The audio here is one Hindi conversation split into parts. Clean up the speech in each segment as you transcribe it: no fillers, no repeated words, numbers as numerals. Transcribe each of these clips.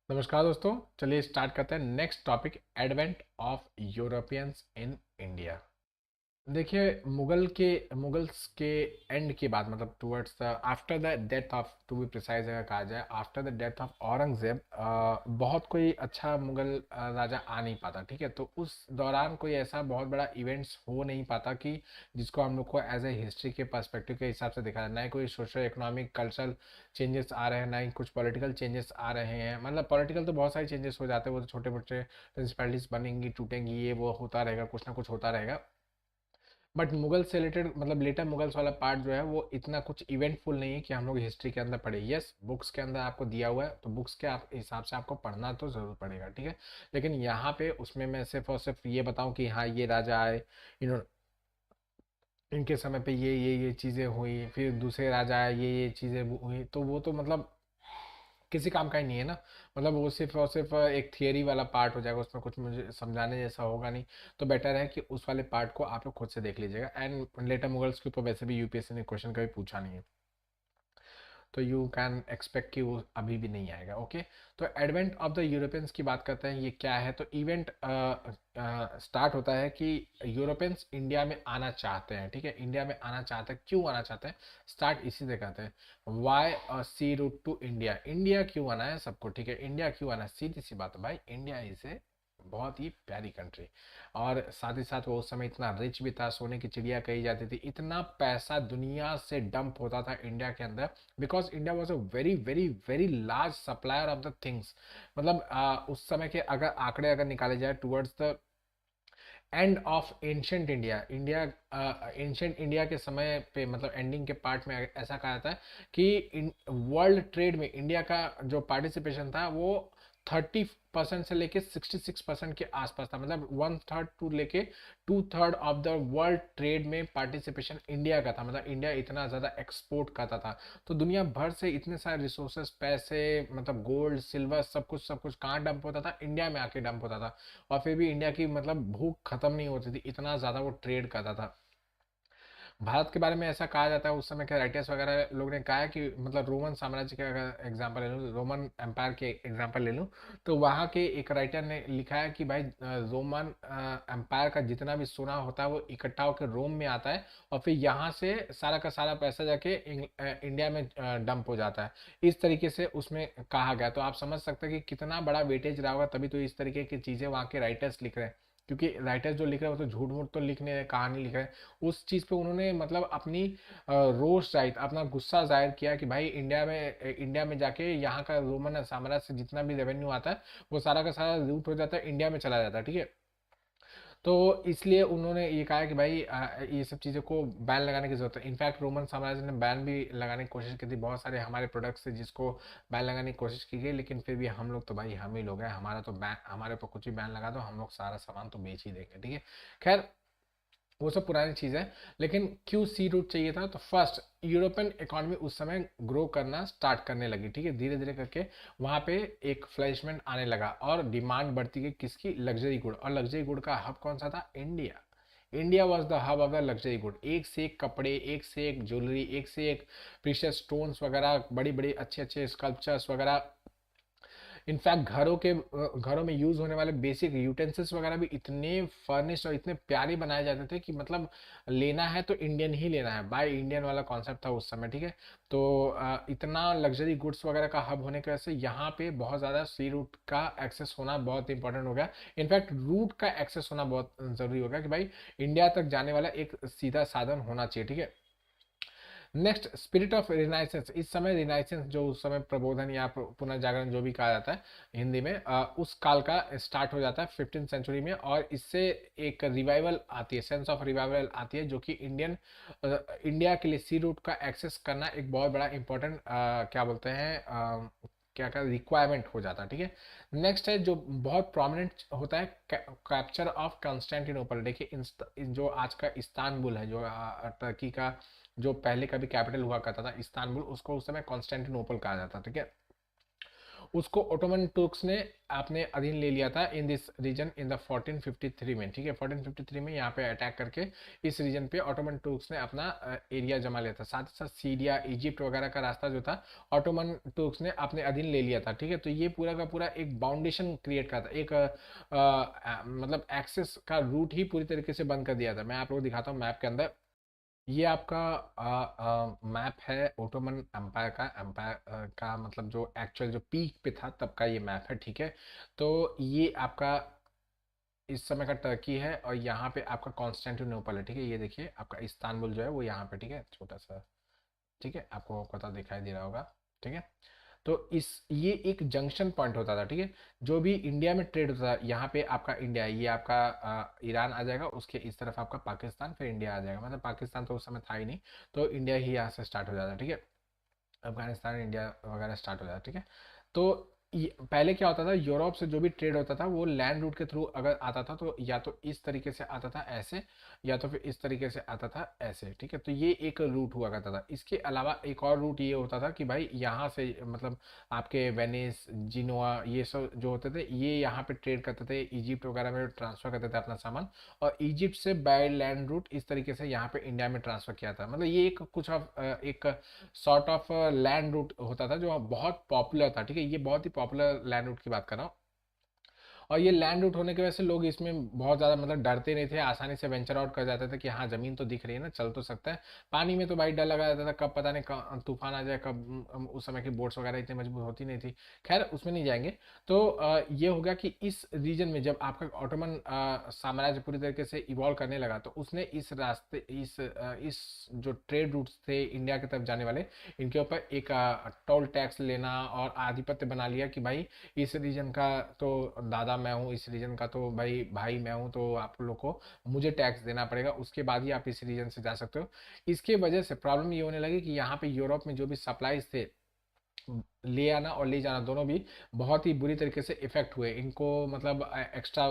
नमस्कार दोस्तों। चलिए स्टार्ट करते हैं next topic, advent of Europeans in India. देखिए, मुगल्स के एंड के बाद, मतलब towards the after the death of, to be precise अगर कहा जाए, after the death of Aurangzeb, बहुत कोई अच्छा मुगल राजा आ नहीं पाता। ठीक है, तो उस दौरान कोई ऐसा बहुत बड़ा इवेंट्स हो नहीं पाता कि जिसको हम लोग को एज ए हिस्ट्री के पर्सपेक्टिव के हिसाब से देखा जाए। ना ही कोई सोशो इकोनॉमिक कल्चरल चेंजेस आ रहे हैं, ना ही कुछ पॉलिटिकल चेंजेस आ रहे हैं। मतलब पॉलिटिकल तो बहुत सारे चेंजेस हो जाते हैं, वो तो छोटे मोटे प्रिंसिपैलिटीज बनेंगी, टूटेंगी, ये वो होता रहेगा, कुछ ना कुछ होता रहेगा। बट मुगल से रिलेटेड, मतलब लेटर मुगल्स वाला पार्ट जो है वो इतना कुछ इवेंटफुल नहीं है कि हम लोग हिस्ट्री के अंदर पढ़े। यस, बुक्स के अंदर आपको दिया हुआ है, तो बुक्स के आप हिसाब से आपको पढ़ना तो जरूर पड़ेगा। ठीक है, लेकिन यहाँ पे उसमें मैं सिर्फ और सिर्फ ये बताऊं कि हाँ, ये राजा आए, इन्होंने, इनके समय पे ये चीज़ें हुई, फिर दूसरे राजा आए, ये चीज़ें हुई, तो वो तो मतलब किसी काम का ही नहीं है ना। मतलब वो सिर्फ और सिर्फ एक थियरी वाला पार्ट हो जाएगा, उसमें कुछ मुझे समझाने जैसा होगा नहीं। तो बेटर है कि उस वाले पार्ट को आप लोग खुद से देख लीजिएगा। एंड लेटर मुगल्स के ऊपर वैसे भी यूपीएससी ने क्वेश्चन कभी पूछा नहीं है, तो यू कैन एक्सपेक्ट कि वो अभी भी नहीं आएगा। ओके, तो एडवेंट ऑफ द यूरोपियंस की बात करते हैं, ये क्या है। तो इवेंट स्टार्ट होता है कि यूरोपियंस इंडिया में आना चाहते हैं। ठीक है, इंडिया में आना चाहते हैं, क्यों आना चाहते हैं, स्टार्ट इसी से करते हैं। Why sea route to India, India क्यों आना है सबको। ठीक है, इंडिया क्यों आना है, सीधी सी बात है भाई, इंडिया इज ए बहुत ही प्यारी कंट्री। और साथ ही साथ वो उस समय इतना रिच भी था, सोने की चिड़िया कही जाती थी, इतना पैसा दुनिया से डंप होता था इंडिया के अंदर, because India was a very very very large supplier of the things. मतलब उस समय के अगर आंकड़े अगर निकाले जाए towards the end of ancient India, ancient India के समय पे, मतलब एंडिंग के पार्ट में ऐसा कहा जाता है कि वर्ल्ड ट्रेड में इंडिया का जो पार्टिसिपेशन था वो 30% से लेके 66% के आसपास था। मतलब 1/3 टू लेके 2/3 ऑफ द वर्ल्ड ट्रेड में पार्टिसिपेशन इंडिया का था। मतलब इंडिया इतना ज़्यादा एक्सपोर्ट करता था, तो दुनिया भर से इतने सारे रिसोर्सेस, पैसे, मतलब गोल्ड सिल्वर, सब कुछ कहाँ डंप होता था, इंडिया में आके डंप होता था। और फिर भी इंडिया की मतलब भूख खत्म नहीं होती थी, इतना ज़्यादा वो ट्रेड करता था। भारत के बारे में ऐसा कहा जाता है, उस समय के राइटर्स वगैरह लोग ने कहा है कि मतलब रोमन साम्राज्य के अगर एग्जांपल ले लूँ, रोमन एम्पायर के एग्जांपल ले लूँ, तो वहाँ के एक राइटर ने लिखा है कि भाई रोमन एम्पायर का जितना भी सोना होता है वो इकट्ठा होकर रोम में आता है, और फिर यहाँ से सारा का सारा पैसा जाके इंडिया में डंप हो जाता है। इस तरीके से उसमें कहा गया, तो आप समझ सकते हैं कि कितना बड़ा वेटेज रहा होगा, तभी तो इस तरीके की चीज़ें वहाँ के राइटर्स लिख रहे हैं। क्योंकि राइटर्स जो लिख रहे हैं वो तो झूठ मूठ तो लिख नहीं रहे, कहानी लिख रहे हैं। उस चीज़ पे उन्होंने मतलब अपनी रोष जाहिर, अपना गुस्सा जाहिर किया कि भाई इंडिया में जाके यहाँ का रोमन साम्राज्य से जितना भी रेवेन्यू आता है वो सारा का सारा लूट हो जाता है, इंडिया में चला जाता है। ठीक है, तो इसलिए उन्होंने ये कहा कि भाई ये सब चीज़ों को बैन लगाने की जरूरत है। इनफैक्ट रोमन साम्राज्य ने बैन भी लगाने की कोशिश की थी, बहुत सारे हमारे प्रोडक्ट्स थे जिसको बैन लगाने की कोशिश की गई, लेकिन फिर भी हम लोग तो भाई हम ही लोग हैं, हमारा तो बैन, हमारे ऊपर कुछ भी बैन लगा दो हम लोग सारा सामान तो बेच ही देंगे। ठीक है, खैर वो सब पुरानी चीज़ है। लेकिन क्यों सी रूट चाहिए था, तो फर्स्ट, यूरोपियन इकोनॉमी उस समय ग्रो करना स्टार्ट करने लगी। ठीक है, धीरे धीरे करके वहाँ पे एक फ्लैशमेंट आने लगा और डिमांड बढ़ती गई किसकी, लग्जरी गुड। और लग्जरी गुड का हब कौन सा था, India. India was the hub of the luxury good. एक से एक कपड़े, एक से एक ज्वेलरी, एक से एक प्रीशियस स्टोन्स वगैरह, बड़ी बड़ी अच्छे अच्छे स्कल्पचर्स वगैरह। इनफैक्ट घरों में यूज होने वाले बेसिक यूटेंसिल्स वगैरह भी इतने फर्निश्ड और इतने प्यारे बनाए जाते थे कि मतलब लेना है तो इंडियन ही लेना है, बाय इंडियन वाला कॉन्सेप्ट था उस समय। ठीक है, तो इतना लग्जरी गुड्स वगैरह का हब होने की वजह से यहाँ पे बहुत ज़्यादा सी रूट का एक्सेस होना बहुत इंपॉर्टेंट हो गया। इनफैक्ट रूट का एक्सेस होना बहुत ज़रूरी हो गया कि भाई इंडिया तक जाने वाला एक सीधा साधन होना चाहिए। ठीक है, नेक्स्ट, स्पिरिट ऑफ रिनाइसेंस। इस समय रिनाइसेंस, जो उस समय प्रबोधन या पुनर्जागरण जो भी कहा जाता है हिंदी में, उस काल का स्टार्ट हो जाता है 15th सेंचुरी में, और इससे एक रिवाइवल आती है, सेंस ऑफ रिवाइवल आती है, जो कि इंडिया के लिए सी रूट का एक्सेस करना एक बहुत बड़ा इंपॉर्टेंट क्या बोलते हैं क्या क्या रिक्वायरमेंट हो जाता है। ठीक है, नेक्स्ट है जो बहुत प्रोमिनेंट होता है, कैप्चर ऑफ कॉन्स्टेंटिनोपल। देखिए जो आज का इस्तांबुल है, जो टर्की का जो पहले का भी कैपिटल हुआ करता था इस्तांबुल, उसको उस समय कॉन्स्टेंटिनोपल कहा जाता था। ठीक है, उसको ओटोमन तुर्क्स ने अपने अधीन ले लिया था in this region in the 1453 में, ठीक है। 1453 में यहाँ पे अटैक करके इस रीजन पे ऑटोमन तुर्क्स ने अपना एरिया जमा लिया था। साथ ही साथ सीरिया, इजिप्ट वगैरह का रास्ता जो था ऑटोमन तुर्क्स ने अपने अधीन ले लिया था, ठीक है। तो ये पूरा का पूरा एक बाउंडेशन क्रिएट करा था, एक मतलब एक्सेस का रूट ही पूरी तरीके से बंद कर दिया था। मैं आप लोगों को दिखाता हूँ मैप के अंदर। ये आपका मैप है ओटोमन एम्पायर का, एम्पायर का मतलब जो एक्चुअल जो पीक पे था तब का ये मैप है, ठीक है। तो ये आपका इस समय का टर्की है और यहाँ पे आपका कॉन्स्टेंटिनोपल है, ठीक है। ये देखिए आपका इस्तांबुल जो है वो यहाँ पे, ठीक है, छोटा सा, ठीक है, आपको पता दिखाई दे रहा होगा, ठीक है। तो इस ये एक जंक्शन पॉइंट होता था, ठीक है। जो भी इंडिया में ट्रेड होता था, यहाँ पे आपका इंडिया, ये आपका ईरान आ जाएगा, उसके इस तरफ आपका पाकिस्तान, फिर इंडिया आ जाएगा। मतलब पाकिस्तान तो उस समय था ही नहीं, तो इंडिया ही यहाँ से स्टार्ट हो जाता है, ठीक है। अफगानिस्तान, इंडिया वगैरह स्टार्ट हो जाता है, ठीक है। तो पहले क्या होता था, यूरोप से जो भी ट्रेड होता था वो लैंड रूट के थ्रू अगर आता था तो या तो इस तरीके से आता था ऐसे, या तो फिर इस तरीके से आता था ऐसे, ठीक है। तो ये एक रूट हुआ करता था। इसके अलावा एक और रूट ये होता था कि भाई यहाँ से मतलब आपके वेनिस, जिनोआ, ये सब जो होते थे ये यहाँ पे ट्रेड करते थे, इजिप्ट वगैरह में ट्रांसफर करते थे अपना सामान, और इजिप्ट से बाय लैंड रूट इस तरीके से यहाँ पे इंडिया में ट्रांसफर किया था। मतलब ये एक कुछ ऑफ एक सॉर्ट ऑफ लैंड रूट होता था जो बहुत पॉपुलर था, ठीक है। ये बहुत ही पॉपुलर लैंड रूट की बात कर रहा हूँ। और ये लैंड रूट होने की वजह से लोग इसमें बहुत ज़्यादा मतलब डरते नहीं थे, आसानी से वेंचर आउट कर जाते थे कि हाँ ज़मीन तो दिख रही है ना, चल तो सकता है। पानी में तो भाई डर लगा रहता था, कब पता नहीं कब तूफान आ जाए, कब उस समय की बोट्स वगैरह इतनी मजबूत होती नहीं थी। खैर उसमें नहीं जाएंगे। तो ये हो गया कि इस रीजन में जब आपका ऑटोमन साम्राज्य पूरी तरीके से इवॉल्व करने लगा तो उसने इस रास्ते इस जो ट्रेड रूट्स थे इंडिया की तरफ जाने वाले, इनके ऊपर एक टोल टैक्स लेना और आधिपत्य बना लिया कि भाई इस रीजन का तो दादा मैं हूँ, इस रीजन का तो भाई भाई मैं हूँ, तो आप लोग को मुझे टैक्स देना पड़ेगा, उसके बाद ही आप इस रीजन से जा सकते हो। इसके वजह से प्रॉब्लम ये होने लगी कि यहाँ पे यूरोप में जो भी सप्लाईज थे, ले आना और ले जाना दोनों भी बहुत ही बुरी तरीके से इफेक्ट हुए। इनको मतलब एक्स्ट्रा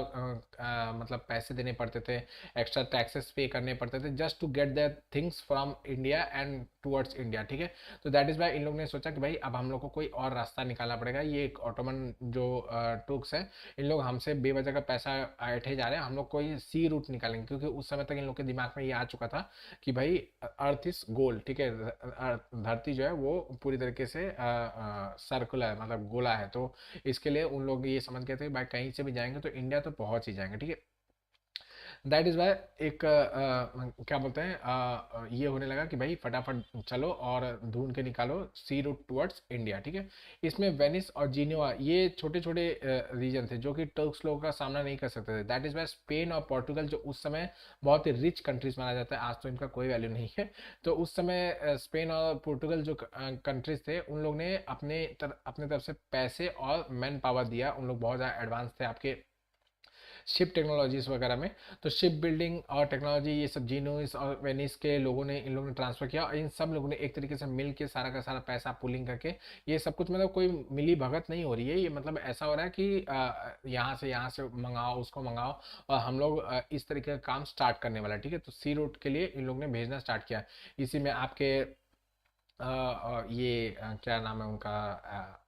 मतलब पैसे देने पड़ते थे, एक्स्ट्रा टैक्सेस पे करने पड़ते थे just to get the things from India and towards India, ठीक है। तो दैट इज वाई इन लोग ने सोचा कि भाई अब हम लोग को कोई और रास्ता निकालना पड़ेगा। ये एक ऑटोमन जो टूर्क्स है, इन लोग हमसे बेवजह का पैसा ऐंठे जा रहे हैं, हम लोग कोई सी रूट निकालेंगे, क्योंकि उस समय तक इन लोग के दिमाग में ये आ चुका था कि भाई अर्थ इज गोल, ठीक है। धरती जो है वो पूरी तरीके से सर्कुलर है, मतलब गोला है। तो इसके लिए उन लोग ये समझ गए थे भाई कहीं से भी जाएंगे तो इंडिया तो पहुंच ही जाएंगे, ठीक है। दैट इज वाई एक क्या बोलते हैं ये होने लगा कि भाई फटाफट चलो और ढूंढ के निकालो सी रूट टुवर्ड्स इंडिया, ठीक है। इसमें वेनिस और जिनोआ ये छोटे छोटे रीजन थे जो कि टर्क्स लोगों का सामना नहीं कर सकते थे। दैट इज वाई स्पेन और पोर्टुगल जो उस समय बहुत ही रिच कंट्रीज माना जाता है, आज तो इनका कोई वैल्यू नहीं है, तो उस समय स्पेन और पोर्टुगल जो कंट्रीज थे उन लोग ने अपने तरफ से पैसे और मैन पावर दिया। उन लोग बहुत ज़्यादा एडवांस थे आपके शिप टेक्नोलॉजीज वगैरह में। तो शिप बिल्डिंग और टेक्नोलॉजी ये सब जीनोस और वेनिस के लोगों ने इन लोगों ने ट्रांसफर किया, और इन सब लोगों ने एक तरीके से मिल के सारा का सारा पैसा पुलिंग करके ये सब कुछ, मतलब कोई मिली भगत नहीं हो रही है, ये मतलब ऐसा हो रहा है कि यहाँ से मंगाओ, उसको मंगाओ, और हम लोग इस तरीके का काम स्टार्ट करने वाला है, ठीक है। तो सी रूट के लिए इन लोगों ने भेजना स्टार्ट किया। इसी में आपके ये क्या नाम है उनका,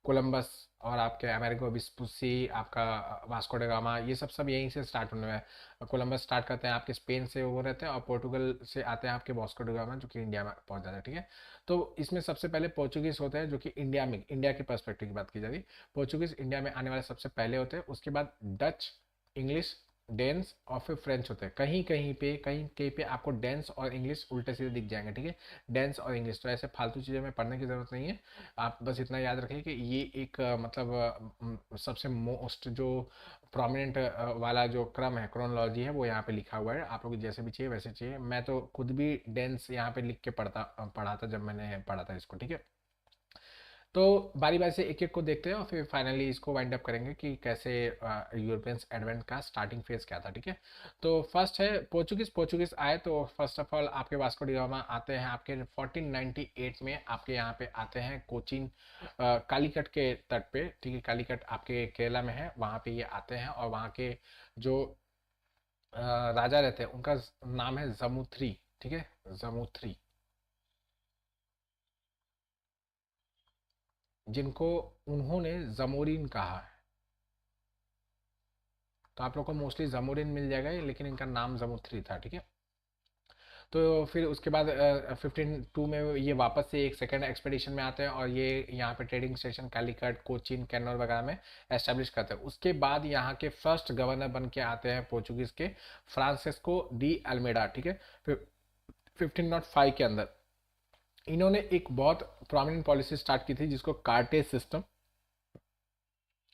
कोलंबस, और आपके अमेरिको वेस्पुसी, आपका वास्को ड गामा, ये सब यहीं से स्टार्ट होने में। कोलंबस स्टार्ट करते हैं आपके स्पेन से, वो रहते हैं, और पोर्टुगल से आते हैं आपके वास्को ड गामा जो कि इंडिया में पहुंच जाता है, ठीक है। तो इसमें सबसे पहले पोर्चुगीज होते हैं जो कि इंडिया के पर्सपेक्टिव की बात की जाती है। पोर्चुगीज इंडिया में आने वाले सबसे पहले होते हैं, उसके बाद डच, इंग्लिश, डेंस और फिर फ्रेंच होते हैं। कहीं कहीं कहीं पे आपको डेंस और इंग्लिश उल्टे सीधे दिख जाएंगे, ठीक है। डेंस और इंग्लिश तो ऐसे फालतू चीज़ें में पढ़ने की ज़रूरत नहीं है। आप बस इतना याद रखें कि ये एक मतलब सबसे मोस्ट जो प्रोमिनेंट वाला जो क्रम है, क्रोनोलॉजी है, वो यहाँ पे लिखा हुआ है। आप लोग जैसे भी चाहिए वैसे चाहिए, मैं तो खुद भी डेंस यहाँ पे लिख के पढ़ा था जब मैंने पढ़ा था इसको, ठीक है। तो बारी बारी से एक एक को देखते हैं और फिर फाइनली इसको वाइंड अप करेंगे कि कैसे यूरोपियंस एडवेंट का स्टार्टिंग फेज क्या था, ठीक है। तो फर्स्ट है पोर्चुगीज। पोर्चुगीज आए तो फर्स्ट ऑफ ऑल आपके वास्को डी गामा आते हैं आपके 1498 में, आपके यहाँ पे आते हैं कोचीन, कालीकट के तट पे, ठीक है। कालीकट आपके केरला में है, वहाँ पे ये आते हैं, और वहाँ के जो राजा रहते हैं उनका नाम है जमुथ्री, ठीक है, जमुथ्री। जिनको उन्होंने जमोरिन कहा है। तो आप लोग को मोस्टली जमोरिन मिल जाएगा, लेकिन इनका नाम जमुथ्री था, ठीक है। तो फिर उसके बाद 1502 में ये वापस से एक सेकंड एक्सपेडिशन में आते हैं और ये यहाँ पे ट्रेडिंग स्टेशन कैलिकट, कोचीन, कैनोर वगैरह में एस्टेब्लिश करते हैं। उसके बाद यहाँ के फर्स्ट गवर्नर बन के आते हैं पोर्चुगीज के फ्रांसिस्को डी अल्मेडा, ठीक है। फिर 1505 के अंदर इन्होंने एक बहुत प्रोमिनेंट पॉलिसी स्टार्ट की थी जिसको कार्टेज सिस्टम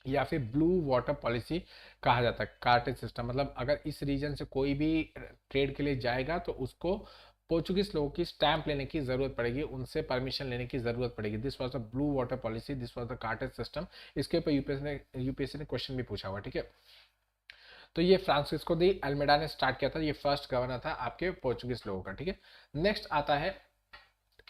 या फिर ब्लू वाटर पॉलिसी कहा जाता है। कार्टेज सिस्टम मतलब अगर इस रीजन से कोई भी ट्रेड के लिए जाएगा तो उसको पोर्चुगीज लोगों की स्टैंप लेने की जरूरत पड़ेगी, उनसे परमिशन लेने की जरूरत पड़ेगी। This was the blue water policy, this was the cartaz system. इसके ऊपर यूपीएससी ने क्वेश्चन भी पूछा हुआ, ठीक है। तो ये फ्रांसिस्को दी अल्मेडा ने स्टार्ट किया था, ये फर्स्ट गवर्नर था आपके पोर्चुगीज लोगों का, ठीक है। नेक्स्ट आता है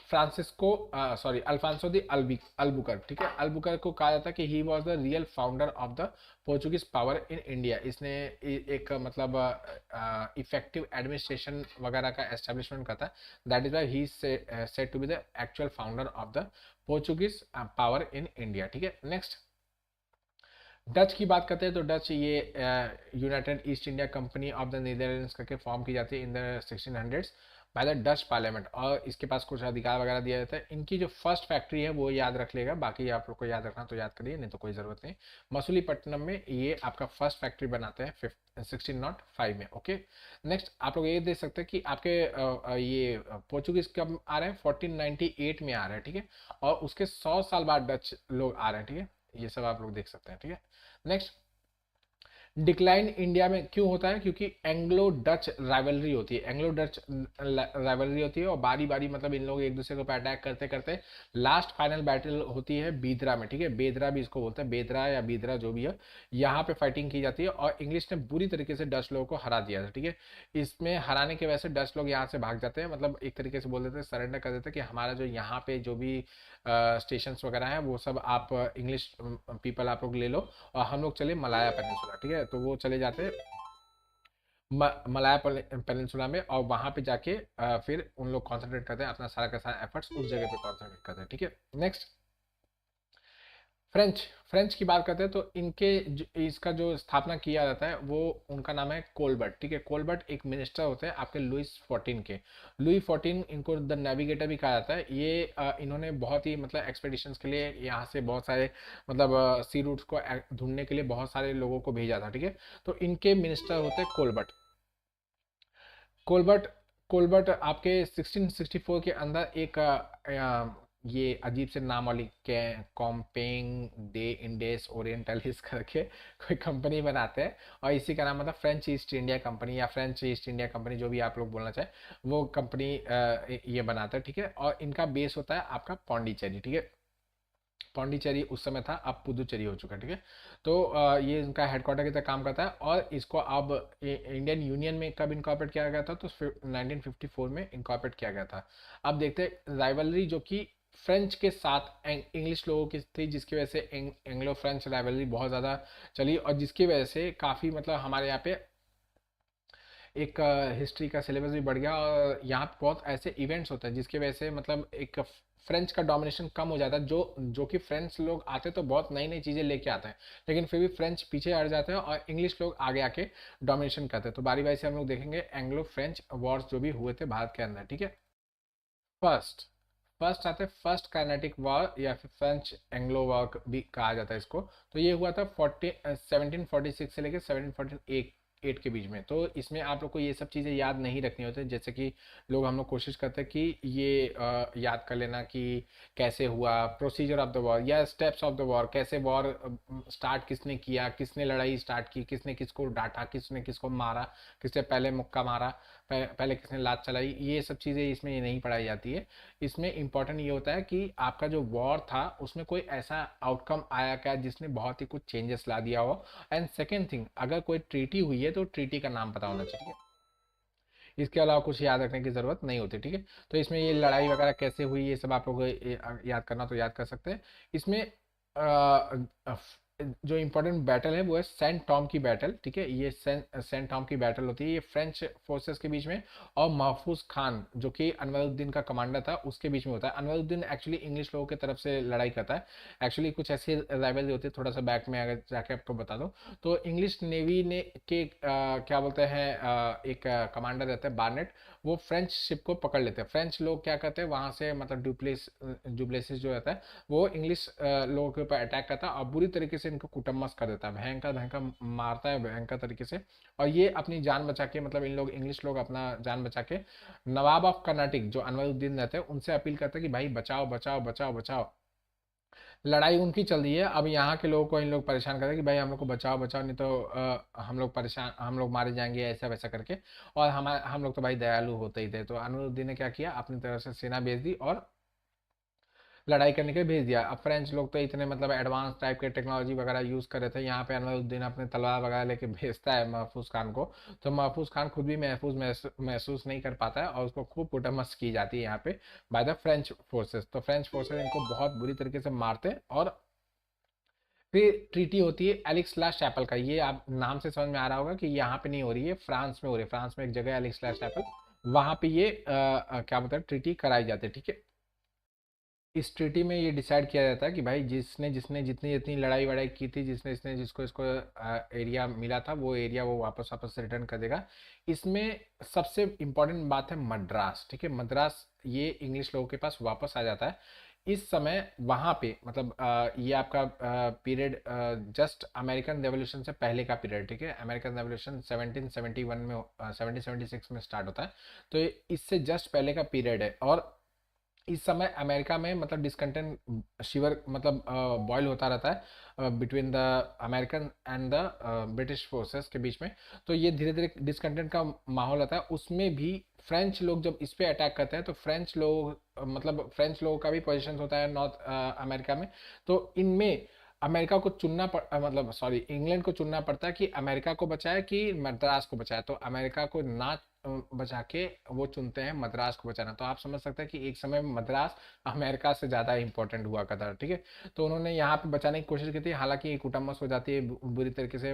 फ्रांसिस्को अल्फांसो दी अल्बुकर्क, ठीक है। अल्बुकर्क को कहा जाता है कि he was the real founder of the Portuguese power in India. इसने एक मतलब इफेक्टिव एडमिनिस्ट्रेशन वगैरह का एस्टेब्लिशमेंट करता है। That is why he said to be the actual founder of the Portuguese power in India, ठीक है। नेक्स्ट डच की बात करते हैं तो डच ये United east India company of the Netherlands करके फॉर्म की जाती है in the 1600s by the Dutch parliament, और इसके पास कुछ अधिकार वगैरह दिया जाता है। इनकी जो फर्स्ट फैक्ट्री है वो याद रख लेगा, बाकी आप लोग को याद रखना तो याद करिए, नहीं तो कोई ज़रूरत नहीं। मसूलीपट्टनम में ये आपका फर्स्ट फैक्ट्री बनाते हैं 1605 में, ओके। नेक्स्ट आप लोग ये देख सकते हैं कि आपके ये पोर्चुगीज कब आ रहे हैं, 1498 में आ रहे हैं, ठीक है। और उसके 100 साल बाद डच लोग आ रहे हैं, ठीक है। ये सब आप लोग देख सकते हैं, ठीक है। नेक्स्ट डिक्लाइन इंडिया में क्यों होता है, क्योंकि एंग्लो डच राइवलरी होती है, एंग्लो डच राइवलरी होती है और बारी बारी मतलब इन लोग एक दूसरे के ऊपर अटैक करते करते लास्ट फाइनल बैटल होती है बीदरा में, ठीक है। बेदरा भी इसको बोलते हैं, बेदरा या बीदरा जो भी है, यहाँ पे फाइटिंग की जाती है और इंग्लिश ने बुरी तरीके से डच लोगों को हरा दिया था, ठीक है। इसमें हराने की वजह से डच लोग यहाँ से भाग जाते हैं, मतलब एक तरीके से बोल देते हैं, सरेंडर कर देते हैं कि हमारा जो यहाँ पे जो भी स्टेशंस वगैरह हैं वो सब आप इंग्लिश पीपल आप लोग ले लो और हम लोग चले मलाया पेनिनसुला, ठीक है। तो वो चले जाते हैं मलाया पेनिनसुला में और वहां पे जाके फिर उन लोग कॉन्सेंट्रेट करते हैं, अपना सारा का सारा एफर्ट्स उस जगह पे कॉन्सेंट्रेट करते हैं, ठीक है। नेक्स्ट फ्रेंच, फ्रेंच की बात करते हैं तो इसका जो स्थापना किया जाता है वो उनका नाम है कोलबर्ट, ठीक है। कोलबर्ट एक मिनिस्टर होते हैं आपके लुइस 14 के। लुई 14 इनको द नेविगेटर भी कहा जाता है। ये इन्होंने बहुत ही मतलब एक्सपेडिशंस के लिए यहाँ से बहुत सारे मतलब सी रूट्स को ढूंढने के लिए बहुत सारे लोगों को भेजा था, ठीक है। तो इनके मिनिस्टर होते हैं कोलबर्ट। कोलबर्ट कोलबर्ट आपके 1664 के अंदर एक ये अजीब से नाम वाली कॉम्पेंग दे इंडेस ओरिएंटलिस करके कोई कंपनी बनाते हैं और इसी का नाम मतलब फ्रेंच ईस्ट इंडिया कंपनी या फ्रेंच ईस्ट इंडिया कंपनी जो भी आप लोग बोलना चाहें वो कंपनी ये बनाता है, ठीक है। और इनका बेस होता है आपका पौंडीचेरी, ठीक है। पौंडीचेरी उस समय था, अब पुदुचेरी हो चुका है, ठीक है। तो ये इनका हेडक्वार्टर की तरह काम करता है और इसको अब इंडियन यूनियन में कब इनकॉर्पोरेट किया गया था, तो 1954 में इनकॉर्पोरेट किया गया था। अब देखते हैं राइवलरी जो कि फ्रेंच के साथ इंग्लिश लोगों की थी, जिसकी वजह से एंग्लो फ्रेंच राइवलरी बहुत ज़्यादा चली और जिसकी वजह से काफ़ी मतलब हमारे यहाँ पे एक हिस्ट्री का सिलेबस भी बढ़ गया और यहाँ पे बहुत ऐसे इवेंट्स होते हैं जिसकी वजह से मतलब एक फ्रेंच का डोमिनेशन कम हो जाता है। जो कि फ्रेंच लोग आते तो बहुत नई नई चीज़ें लेके आते हैं, लेकिन फिर भी फ्रेंच पीछे हट जाते हैं और इंग्लिश लोग आगे आके डोमिनेशन करते हैं। तो बारी बारी से हम लोग देखेंगे एंग्लो फ्रेंच वॉर्स जो भी हुए थे भारत के अंदर, ठीक है। फर्स्ट फर्स्ट आते हैं फर्स्ट काइनेटिक वॉर या फिर फ्रेंच एंग्लो वॉर भी कहा जाता है इसको। तो ये हुआ था 1746 से लेकर 1748 के बीच में। तो इसमें आप लोग को ये सब चीज़ें याद नहीं रखनी होती, जैसे कि लोग हम लोग कोशिश करते हैं कि ये याद कर लेना कि कैसे हुआ, प्रोसीजर ऑफ द वॉर या स्टेप्स ऑफ द वॉर, कैसे वॉर स्टार्ट किसने किया, किसने लड़ाई स्टार्ट की, किसने किसको डांटा, किसने किसको मारा, किसने पहले मुक्का मारा, पहले किसने लात चलाई, ये सब चीज़ें इसमें ये नहीं पढ़ाई जाती है। इसमें इंपॉर्टेंट ये होता है कि आपका जो वॉर था उसमें कोई ऐसा आउटकम आया क्या जिसने बहुत ही कुछ चेंजेस ला दिया हो। एंड सेकेंड थिंग, अगर कोई ट्रीटी हुई है तो ट्रीटी का नाम पता होना चाहिए, इसके अलावा कुछ याद रखने की जरूरत नहीं होती, ठीक है। तो इसमें ये लड़ाई वगैरह कैसे हुई ये सब आप लोग को याद करना तो याद कर सकते हैं। इसमें जो इम्पोर्टेंट बैटल है वो है सेंट टॉम की बैटल, ठीक है। ये सेंट टॉम की बैटल होती है, ये फ्रेंच फोर्सेस के बीच में और महफूज खान जो कि अनवरुद्दीन का कमांडर था उसके बीच में होता है। अनवरुद्दीन एक्चुअली इंग्लिश लोगों की तरफ से लड़ाई करता है। एक्चुअली कुछ ऐसी राइवलरी होती है, थोड़ा सा बैक में अगर जाके आपको बता दूं तो इंग्लिश नेवी ने के क्या बोलते हैं एक कमांडर रहता है बार्नेट, वो फ्रेंच शिप को पकड़ लेते हैं। फ्रेंच लोग क्या करते हैं वहां से, मतलब डुप्लेसिस जो रहता है वो इंग्लिश लोगों के ऊपर अटैक करता है और बुरी तरीके से इनको कुटम्मस कर देता है, भयंकर भयंकर मारता है भयंकर तरीके से। और ये अपनी जान बचा के, मतलब इन लोग इंग्लिश लोग अपना जान बचा के नवाब ऑफ कर्नाटिक जो अनवरुद्दीन रहते हैं उनसे अपील करते हैं कि भाई बचाओ बचाओ बचाओ बचाओ। लड़ाई उनकी चल रही है, अब यहाँ के लोगों को इन लोग परेशान करते हैं कि भाई हम लोग को बचाओ बचाओ, नहीं तो हम लोग परेशान, हम लोग मारे जाएंगे ऐसा वैसा करके। और हम लोग तो भाई दयालु होते ही थे, तो अनवरुद्दीन ने क्या किया, अपनी तरफ से सेना भेज दी और लड़ाई करने के लिए भेज दिया। अब फ्रेंच लोग तो इतने मतलब एडवांस टाइप के टेक्नोलॉजी वगैरह यूज कर रहे थे, यहाँ पे अनवरुद्दीन अपने तलवार वगैरह लेके भेजता है महफूज खान को। तो महफूज खान खुद भी महसूस नहीं कर पाता है और उसको खूब कुटमस की जाती है यहाँ पे बाय द फ्रेंच फोर्सेस। तो फ्रेंच फोर्सेस इनको बहुत बुरी तरीके से मारते हैं और फिर ट्रीटी होती है एलिक्स ला चैपल का। ये आप नाम से समझ में आ रहा होगा कि यहाँ पे नहीं हो रही है, फ्रांस में हो रही है। फ्रांस में एक जगह है एलिक्स ला चैपल, वहां पे ये क्या बोलते हैं ट्रीटी कराई जाती है, ठीक है। इस ट्रीटी में ये डिसाइड किया जाता है कि भाई जिसने जिसने जितनी जितनी लड़ाई वड़ाई की थी, जिसने जिसने जिसको इसको एरिया मिला था वो एरिया वो वापस वापस से रिटर्न कर देगा। इसमें सबसे इम्पोर्टेंट बात है मद्रास, ठीक है। मद्रास ये इंग्लिश लोगों के पास वापस आ जाता है इस समय। वहां पे मतलब ये आपका पीरियड जस्ट अमेरिकन रेवोल्यूशन से पहले का पीरियड, ठीक है। अमेरिकन रेवोल्यूशन 1771 में 1776 में स्टार्ट होता है, तो ये इससे जस्ट पहले का पीरियड है। और इस समय अमेरिका में मतलब डिस्कंटेंट शिवर मतलब बॉयल होता रहता है between the American and the British forces के बीच में। तो ये धीरे धीरे डिस्कंटेंट का माहौल आता है, उसमें भी फ्रेंच लोग जब इस पे अटैक करते हैं तो फ्रेंच लोग मतलब फ्रेंच लोगों का भी पोजीशन होता है नॉर्थ अमेरिका में। तो इनमें अमेरिका को मतलब सॉरी इंग्लैंड को चुनना पड़ता है कि अमेरिका को बचाए कि मद्रास को बचाए। तो अमेरिका को ना बचा के वो चुनते हैं मद्रास को बचाना। तो आप समझ सकते हैं कि एक समय में मद्रास अमेरिका से ज़्यादा इंपॉर्टेंट हुआ करता था, ठीक है। तो उन्होंने यहाँ पे बचाने की कोशिश की थी, हालांकि कुटम्मस हो जाती है, बुरी तरीके से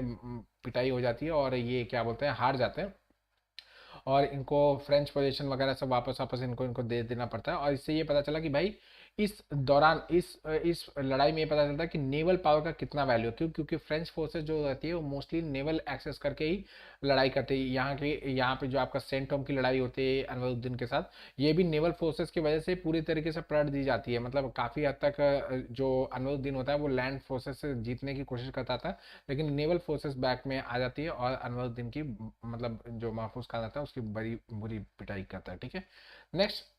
पिटाई हो जाती है और ये क्या बोलते हैं हार जाते हैं और इनको फ्रेंच पोजीशन वगैरह सब वापस वापस इनको इनको दे देना पड़ता है। और इससे ये पता चला कि भाई इस दौरान इस लड़ाई में ये पता चलता है कि नेवल पावर का कितना वैल्यू है। क्यों? क्योंकि फ्रेंच फोर्सेस जो रहती है वो मोस्टली नेवल एक्सेस करके ही लड़ाई करती है। यहाँ पे जो आपका सेंट टॉम की लड़ाई होती है अनवरुद्दीन के साथ, ये भी नेवल फोर्सेस की वजह से पूरी तरीके से पलट दी जाती है। मतलब काफ़ी हद तक जो अनवरुद्दीन होता है वो लैंड फोर्सेस से जीतने की कोशिश करता था, लेकिन नेवल फोर्सेस बैक में आ जाती है और अनवरुद्दीन की मतलब जो महफूज खान रहता है उसकी बड़ी बुरी पिटाई करता है, ठीक है। नेक्स्ट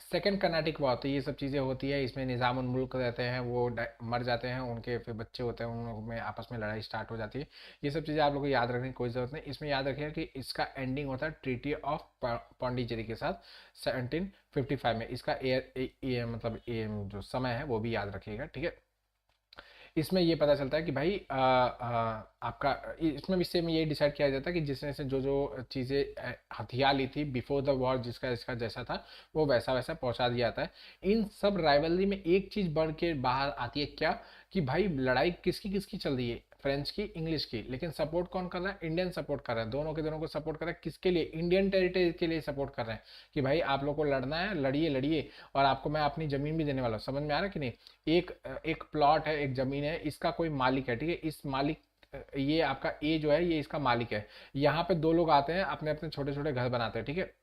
सेकेंड कर्नाटिक वॉर होती है, ये सब चीज़ें होती है। इसमें निज़ाम उल मुल्क रहते हैं, वो मर जाते हैं, उनके फिर बच्चे होते हैं, उन लोगों में आपस में लड़ाई स्टार्ट हो जाती है। ये सब चीज़ें आप लोगों को याद रखने की कोई ज़रूरत नहीं। इसमें याद रखिएगा कि इसका एंडिंग होता है ट्रीटी ऑफ पौंडीचेरी के साथ 1755 में। इसका मतलब जो समय है वो भी याद रखिएगा, ठीक है। इसमें ये पता चलता है कि भाई आपका इसमें भी सेम ये डिसाइड किया जाता है कि जिसने से जो जो चीज़ें हथियार ली थी बिफोर द वॉर, जिसका इसका जैसा था वो वैसा वैसा पहुंचा दिया जाता है। इन सब राइवलरी में एक चीज़ बढ़ के बाहर आती है क्या, कि भाई लड़ाई किसकी किसकी चल रही है, फ्रेंच की इंग्लिश की, लेकिन सपोर्ट कौन कर रहा है, इंडियन सपोर्ट कर रहा है। दोनों के दोनों को सपोर्ट कर रहा है, किसके लिए, इंडियन टेरिटरी के लिए सपोर्ट कर रहे हैं कि भाई आप लोग को लड़ना है, लड़िए लड़िए और आपको मैं अपनी जमीन भी देने वाला हूँ। समझ में आ रहा है कि नहीं? एक एक प्लॉट है, एक जमीन है, इसका कोई मालिक है, ठीक है। इस मालिक ये आपका ए जो है ये इसका मालिक है। यहाँ पे दो लोग आते हैं, अपने अपने छोटे छोटे घर बनाते हैं, ठीक है।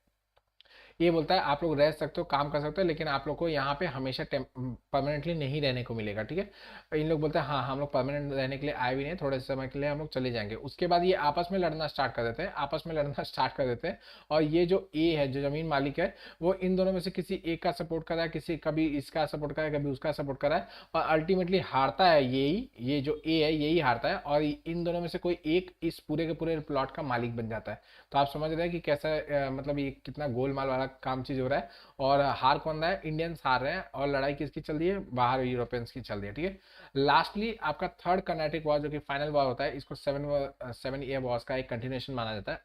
ये बोलता है आप लोग रह सकते हो, काम कर सकते हो, लेकिन आप लोग को यहाँ पे हमेशा परमानेंटली नहीं रहने को मिलेगा, ठीक है। इन लोग बोलते हैं हाँ हम लोग परमानेंट रहने के लिए आए भी नहीं, थोड़े समय के लिए हम लोग चले जाएंगे। उसके बाद ये आपस में लड़ना स्टार्ट कर देते हैं, आपस में लड़ना स्टार्ट कर देते हैं। और ये जो ए है, जो जमीन मालिक है, वो इन दोनों में से किसी एक का सपोर्ट कर रहा है, किसी कभी इसका सपोर्ट कर रहा है, कभी उसका सपोर्ट कर रहा है, और अल्टीमेटली हारता है यही, ये जो ए है यही हारता है और इन दोनों में से कोई एक इस पूरे के पूरे प्लॉट का मालिक बन जाता है। तो आप समझ रहे हैं कि कैसा मतलब ये कितना गोलमाल वाला काम चीज हो रहा है। और हार कौन रहा है, इंडियंस हार रहे हैं और लड़ाई किसकी चल रही है, बाहर यूरोपियंस की चल रही है, ठीक है। लास्टली आपका थर्ड कर्नाटिक वॉर जो कि फाइनल वॉर होता है, इसको 7 ईयर वॉर्स का एक कंटिन्यूएशन माना जाता है।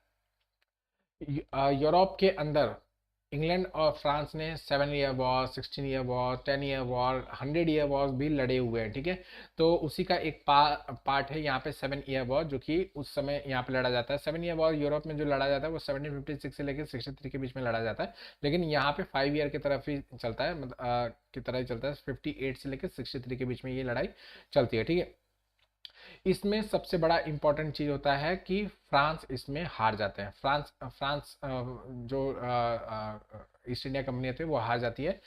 यूरोप के अंदर इंग्लैंड और फ्रांस ने 7 year war, 16 year war, 10 year war, 100 year war भी लड़े हुए हैं, ठीक है। तो उसी का एक पार्ट है यहाँ पे 7 ईयर वॉर, जो कि उस समय यहाँ पे लड़ा जाता है। 7 ईयर वॉर यूरोप में जो लड़ा जाता है वो 1756 से लेकर 63 के बीच में लड़ा जाता है, लेकिन यहाँ पे 5 ईयर की तरफ ही चलता है, मतलब की तरह ही चलता है। 58 से लेकर 63 के बीच में ये लड़ाई चलती है, ठीक है। इसमें सबसे बड़ा इंपॉर्टेंट चीज होता है कि फ्रांस इसमें हार जाते हैं। फ्रांस फ्रांस जो ईस्ट इंडिया कंपनी थे वो हार जाती है।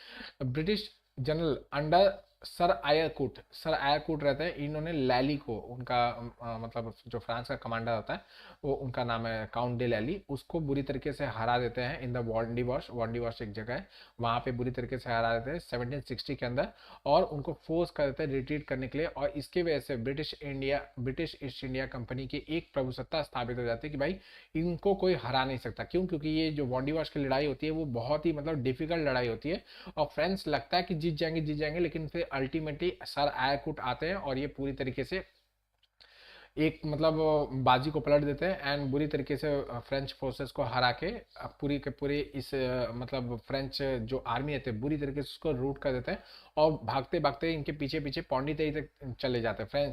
British general under sir Eyre Coote रहते हैं, इन्होंने लैली को, उनका मतलब जो फ्रांस का कमांडर होता है वो, उनका नाम है काउंट डे लैली, उसको बुरी तरीके से हरा देते हैं इन द वॉन्डी वॉश एक जगह है, वहाँ पे बुरी तरीके से हरा देते हैं 1760 के अंदर, और उनको फोर्स कर देते हैं रिट्रीट करने के लिए। और इसके वजह से ब्रिटिश ईस्ट इंडिया कंपनी की एक प्रभुसत्ता स्थापित हो जाती है कि भाई इनको कोई हरा नहीं सकता। क्यों? क्योंकि ये जो वॉन्डिवाश की लड़ाई होती है वो बहुत ही मतलब डिफिकल्ट लड़ाई होती है, और फ्रेंड्स लगता है कि जीत जाएंगे, लेकिन फिर अल्टीमेटली सर आयरकूट आते हैं और ये पूरी तरीके से एक मतलब बाजी को पलट देते हैं, एंड बुरी तरीके से फ्रेंच फोर्सेस को हरा के पूरी के पूरी इस मतलब फ्रेंच जो आर्मी रहते हैं बुरी तरीके से उसको रूट कर देते हैं, और भागते भागते इनके पीछे पीछे पौंडीचेरी तक चले जाते हैं।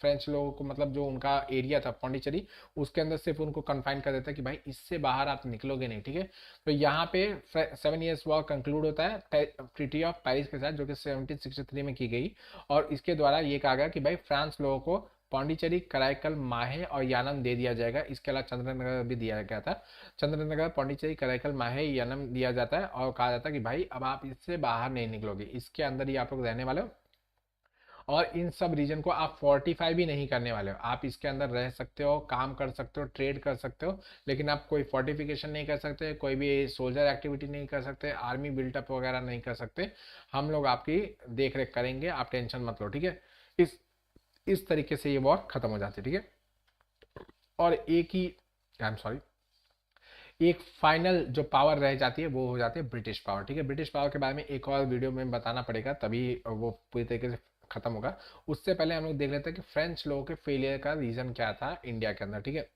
फ्रेंच लोगों को मतलब जो उनका एरिया था पौंडीचेरी, उसके अंदर सिर्फ उनको कन्फाइन कर देता है कि भाई इससे बाहर आप निकलोगे नहीं, ठीक है। तो यहाँ पे 7 ईयर्स वॉर कंक्लूड होता है ट्रीटी ऑफ पेरिस के साथ, जो कि 1763 में की गई, और इसके द्वारा ये कहा गया कि भाई फ्रांस लोगों को पौंडीचेरी, कराईकल, माहे और यानम दे दिया जाएगा। इसके अलावा चंद्रनगर भी दिया गया था। चंद्रनगर, पौंडीचेरी, कराईकल, माहे, यानम दिया जाता है, और कहा जाता है कि भाई अब आप इससे बाहर नहीं निकलोगे, इसके अंदर ही आप लोग रहने वाले हो, और इन सब रीजन को आप फोर्टिफाई भी नहीं करने वाले हो। आप इसके अंदर रह सकते हो, काम कर सकते हो, ट्रेड कर सकते हो, लेकिन आप कोई फोर्टिफिकेशन नहीं कर सकते, कोई भी सोल्जर एक्टिविटी नहीं कर सकते, आर्मी बिल्टअप वगैरह नहीं कर सकते। हम लोग आपकी देख रेख करेंगे, आप टेंशन मत लो, ठीक है। इस इस तरीके से ये वॉर खत्म हो जाती है, ठीक है। और एक ही, आई एम सॉरी, एक फाइनल जो पावर रह जाती है वो हो जाती है ब्रिटिश पावर, ठीक है। ब्रिटिश पावर के बारे में एक और वीडियो में बताना पड़ेगा, तभी वो पूरी तरीके से खत्म होगा। उससे पहले हम लोग देख लेते हैं कि फ्रेंच लोगों के फेलियर का रीजन क्या था इंडिया के अंदर, ठीक है।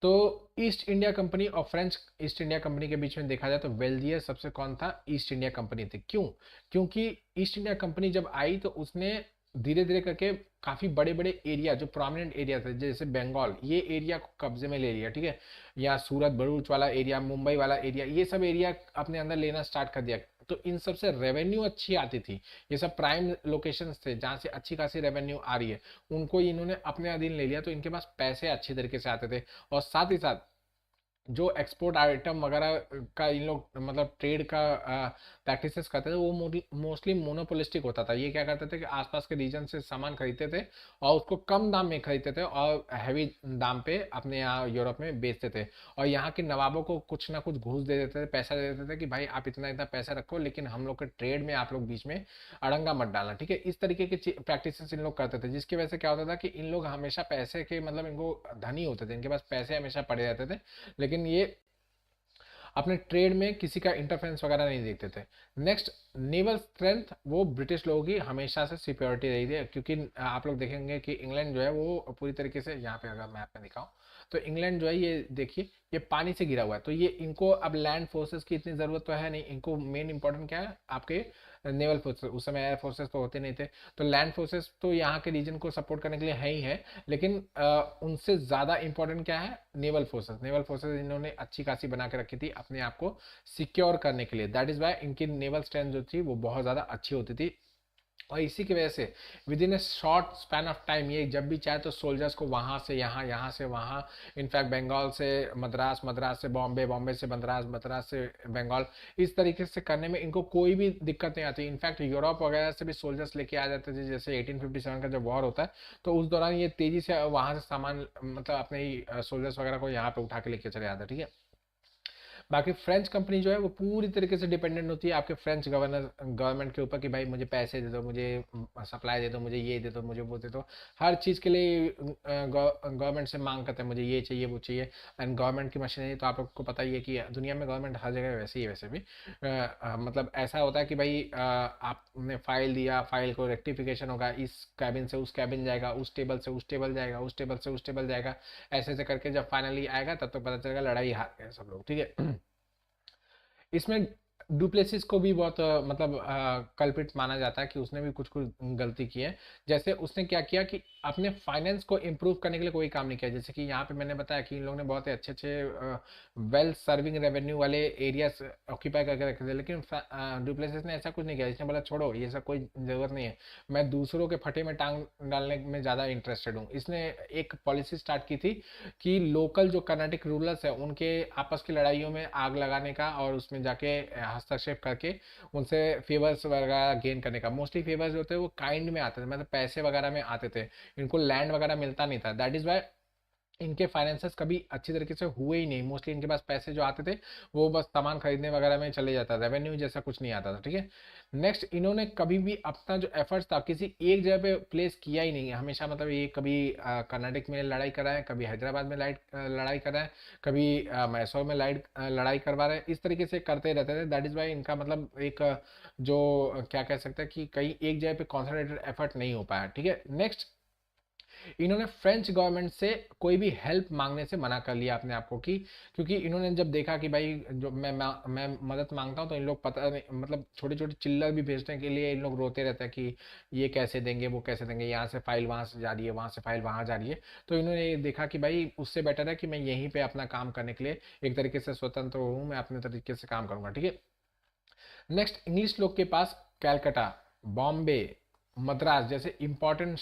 तो ईस्ट इंडिया कंपनी और फ्रेंच ईस्ट इंडिया कंपनी के बीच में देखा जाए तो वेल्दियर सबसे कौन था? ईस्ट इंडिया कंपनी थी। क्यों? क्योंकि ईस्ट इंडिया कंपनी जब आई तो उसने धीरे धीरे करके काफी बड़े बड़े एरिया, जो प्रोमिनेंट एरिया थे जैसे बंगाल, ये एरिया को कब्जे में ले लिया, ठीक है। या सूरत भरूच वाला एरिया, मुंबई वाला एरिया, ये सब एरिया अपने अंदर लेना स्टार्ट कर दिया। तो इन सब से रेवेन्यू अच्छी आती थी, ये सब प्राइम लोकेशंस थे जहाँ से अच्छी खासी रेवेन्यू आ रही है, उनको इन्होंने अपने अधीन ले लिया, तो इनके पास पैसे अच्छी तरीके से आते थे। और साथ ही साथ जो एक्सपोर्ट आइटम वगैरह का इन लोग मतलब ट्रेड का प्रैक्टिसेस करते थे, वो मोस्टली मोनोपोलिस्टिक होता था। ये क्या करते थे कि आसपास के रीजन से सामान खरीदते थे और उसको कम दाम में खरीदते थे और हैवी दाम पे अपने यहाँ यूरोप में बेचते थे, और यहाँ के नवाबों को कुछ ना कुछ घूस दे देते थे, पैसा दे देते थे कि भाई आप इतना इतना पैसा रखो, लेकिन हम लोग के ट्रेड में आप लोग बीच में अड़ंगा मत डालना, ठीक है। इस तरीके की प्रैक्टिसेस इन लोग करते थे, जिसकी वजह से क्या होता था कि इन लोग हमेशा पैसे के मतलब इनको धनी होते थे, इनके पास पैसे हमेशा पड़े रहते थे, लेकिन ये अपने ट्रेड में किसी का इंटरफेरेंस वगैरह नहीं देखते थे। नेक्स्ट, नेवल स्ट्रेंथ, वो ब्रिटिश लोगों की हमेशा से सिक्योरिटी रही थी, क्योंकि आप लोग देखेंगे कि इंग्लैंड जो है वो पूरी तरीके से, यहाँ पे अगर मैप में दिखाऊं तो इंग्लैंड जो है ये देखिए ये पानी से घिरा हुआ है, तो ये इनको अब लैंड फोर्सेस की इतनी ज़रूरत तो है नहीं, इनको मेन इंपॉर्टेंट क्या है आपके नेवल फोर्सेस। उस समय एयर फोर्सेस तो होते नहीं थे, तो लैंड फोर्सेस तो यहाँ के रीजन को सपोर्ट करने के लिए है ही है, लेकिन उनसे ज़्यादा इंपॉर्टेंट क्या है? Naval forces. नेवल फोर्सेस इन्होंने अच्छी खासी बना के रखी थी अपने आप को सिक्योर करने के लिए, दैट इज़ वाई इनकी नेवल स्ट्रेंथ जो थी वो बहुत ज़्यादा अच्छी होती थी। और इसी की वजह से with in A short span of time ये जब भी चाहे तो सोल्जर्स को वहाँ से यहाँ, यहाँ से वहाँ, इनफैक्ट बंगाल से मद्रास, मद्रास से बॉम्बे, बॉम्बे से मद्रास, मद्रास से बंगाल, इस तरीके से करने में इनको कोई भी दिक्कत नहीं आती। इनफैक्ट यूरोप वगैरह से भी सोल्जर्स लेके आ जाते थे, जैसे 1857 का जब वॉर होता है तो उस दौरान ये तेजी से वहाँ से सामान मतलब अपने ही सोल्जर्स वगैरह को यहाँ पे उठा के लेके चले जाते, ठीक है। बाकी फ्रेंच कंपनी जो है वो पूरी तरीके से डिपेंडेंट होती है आपके फ्रेंच गवर्नमेंट के ऊपर कि भाई मुझे पैसे दे दो, मुझे सप्लाई दे दो, मुझे ये दे दो, मुझे वो दे दो। हर चीज़ के लिए गवर्नमेंट से मांग करते हैं, मुझे ये चाहिए वो चाहिए। एंड गवर्नमेंट की मशीनरी तो आप लोग को पता ही है कि दुनिया में गवर्नमेंट हर जगह वैसे ही है, वैसे भी मतलब ऐसा होता है कि भाई आपने फाइल दिया, फाइल को रेक्टिफिकेशन होगा, इस कैबिन से उस कैबिन जाएगा, उस टेबल से उस टेबल जाएगा, उस टेबल से उस टेबल जाएगा, ऐसे ऐसे करके जब फाइनली आएगा तब तो पता चलेगा लड़ाई हार गए सब लोग, ठीक है। इसमें डुप्लेसिस को भी बहुत मतलब कल्पित माना जाता है कि उसने भी कुछ कुछ गलती की है। जैसे उसने क्या किया कि अपने फाइनेंस को इम्प्रूव करने के लिए कोई काम नहीं किया। जैसे कि यहाँ पे मैंने बताया कि इन लोगों ने बहुत ही अच्छे अच्छे वेल सर्विंग रेवेन्यू वाले एरियाज ऑक्यूपाई करके रखे थे, लेकिन डुप्लेसिस ने ऐसा कुछ नहीं किया। इसने बोला छोड़ो, ये सब कोई ज़रूरत नहीं है, मैं दूसरों के फटे में टांग डालने में ज़्यादा इंटरेस्टेड हूँ। इसने एक पॉलिसी स्टार्ट की थी कि लोकल जो कर्नाटिक रूलर्स है उनके आपस की लड़ाइयों में आग लगाने का और उसमें जाके हस्तक्षेप करके उनसे फेवर्स वगैरह गेन करने का। मोस्टली फेवर्स जो थे वो काइंड में आते थे, मतलब पैसे वगैरह में आते थे, इनको लैंड वगैरह मिलता नहीं था। दैट इज वाई इनके फाइनेंसेस कभी अच्छी तरीके से हुए ही नहीं। मोस्टली इनके पास पैसे जो आते थे वो बस सामान खरीदने वगैरह में चले जाता था, रेवेन्यू जैसा कुछ नहीं आता था। ठीक है, नेक्स्ट, इन्होंने कभी भी अपना जो एफर्ट्स था किसी एक जगह पे प्लेस किया ही नहीं है। हमेशा मतलब ये कभी कर्नाटक में लड़ाई कर रहा है, कभी हैदराबाद में लड़ाई कर रहा है, कभी मैसूर में लड़ाई करवा रहे हैं, इस तरीके से करते रहते थे। दैट इज वाई इनका मतलब एक जो क्या कह सकते हैं कि कहीं एक जगह पे कॉन्सेंट्रेटेड एफर्ट नहीं हो पाया। ठीक है, नेक्स्ट, इन्होंने फ्रेंच गवर्नमेंट से कोई भी हेल्प मांगने से मना कर लिया अपने आप को कि, क्योंकि इन्होंने जब देखा कि भाई जो मैं मदद मांगता हूँ तो इन लोग पता नहीं, मतलब छोटे छोटे चिल्लर भी भेजने के लिए इन लोग रोते रहते हैं कि ये कैसे देंगे वो कैसे देंगे, यहाँ से फाइल वहाँ से जा रही है, वहाँ से फाइल वहाँ जा रही है। तो इन्होंने ये देखा कि भाई उससे बेटर है कि मैं यहीं पे अपना काम करने के लिए एक तरीके से स्वतंत्र हूँ, मैं अपने तरीके से काम करूंगा। ठीक है, नेक्स्ट, इंग्लिश लोग के पास कैलकाटा, बॉम्बे, मद्रास जैसे इंपॉर्टेंट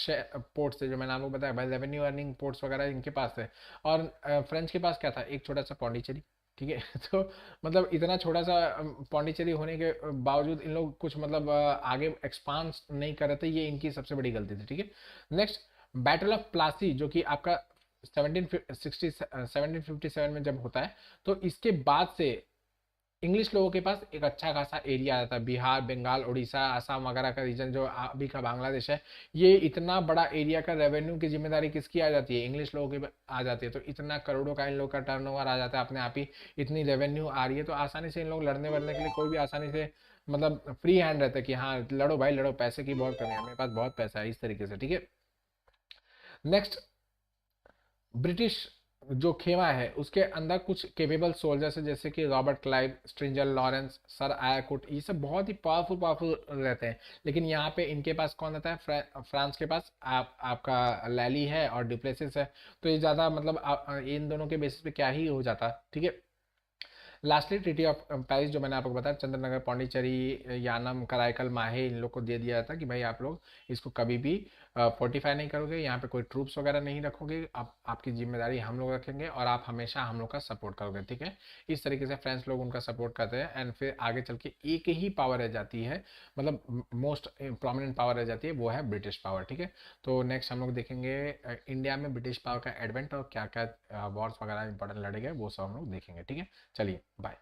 पोर्ट्स थे, जो मैंने आपको बताया भाई, रेवेन्यू अर्निंग पोर्ट्स वगैरह इनके पास थे। और फ्रेंच के पास क्या था, एक छोटा सा पौंडीचेरी। ठीक है तो मतलब इतना छोटा सा पौंडीचेरी होने के बावजूद इन लोग कुछ मतलब आगे एक्सपांड नहीं कर रहे थे, ये इनकी सबसे बड़ी गलती थी। ठीक है, नेक्स्ट, बैटल ऑफ प्लासी जो कि आपका 1757 में जब होता है, तो इसके बाद से इंग्लिश लोगों के पास एक अच्छा खासा एरिया आ जाता है। बिहार, बंगाल, उड़ीसा, आसाम वगैरह का रीजन जो अभी का बांग्लादेश है, ये इतना बड़ा एरिया का रेवेन्यू की जिम्मेदारी किसकी आ जाती है, इंग्लिश लोगों की आ जाती है। तो इतना करोड़ों का इन लोग का टर्नओवर आ जाता है अपने आप ही, इतनी रेवेन्यू आ रही है, तो आसानी से इन लोग लड़ने वड़ने के लिए कोई भी आसानी से मतलब फ्री हैंड रहता है कि हाँ लड़ो भाई लड़ो, पैसे की बहुत कमी है, मेरे पास बहुत पैसा है, इस तरीके से। ठीक है, नेक्स्ट, ब्रिटिश जो खेमा है उसके अंदर कुछ केपेबल सोल्जर्स है, जैसे कि रॉबर्ट क्लाइव, स्ट्रिंजर लॉरेंस, सर आयाकुट, ये सब बहुत ही पावरफुल पावरफुल रहते हैं। लेकिन यहाँ पे इनके पास कौन रहता है, फ्रांस के पास आपका लैली है और डुप्लेसिस है। तो ये ज़्यादा मतलब इन दोनों के बेसिस पे क्या ही हो जाता। ठीक है, लास्टली, ट्रीटी ऑफ पेरिस जो मैंने आपको बताया, चंद्रनगर, पौंडीचेरी, यानम, कराईकल, माहे, इन लोग को दे दिया था कि भाई आप लोग इसको कभी भी फोर्टिफाई नहीं करोगे, यहाँ पे कोई ट्रूप्स वगैरह नहीं रखोगे, आप आपकी जिम्मेदारी हम लोग रखेंगे और आप हमेशा हम लोग का सपोर्ट करोगे। ठीक है, इस तरीके से फ्रेंच लोग उनका सपोर्ट करते हैं, एंड फिर आगे चल के एक ही पावर रह जाती है, मतलब मोस्ट प्रोमिनेंट पावर रह जाती है, वो है ब्रिटिश पावर। ठीक है, तो नेक्स्ट हम लोग देखेंगे इंडिया में ब्रिटिश पावर का एडवेंट और क्या क्या वॉर्स वगैरह इंपॉर्टेंट लड़े गए, वो सब हम लोग देखेंगे। ठीक है, चलिए बाय।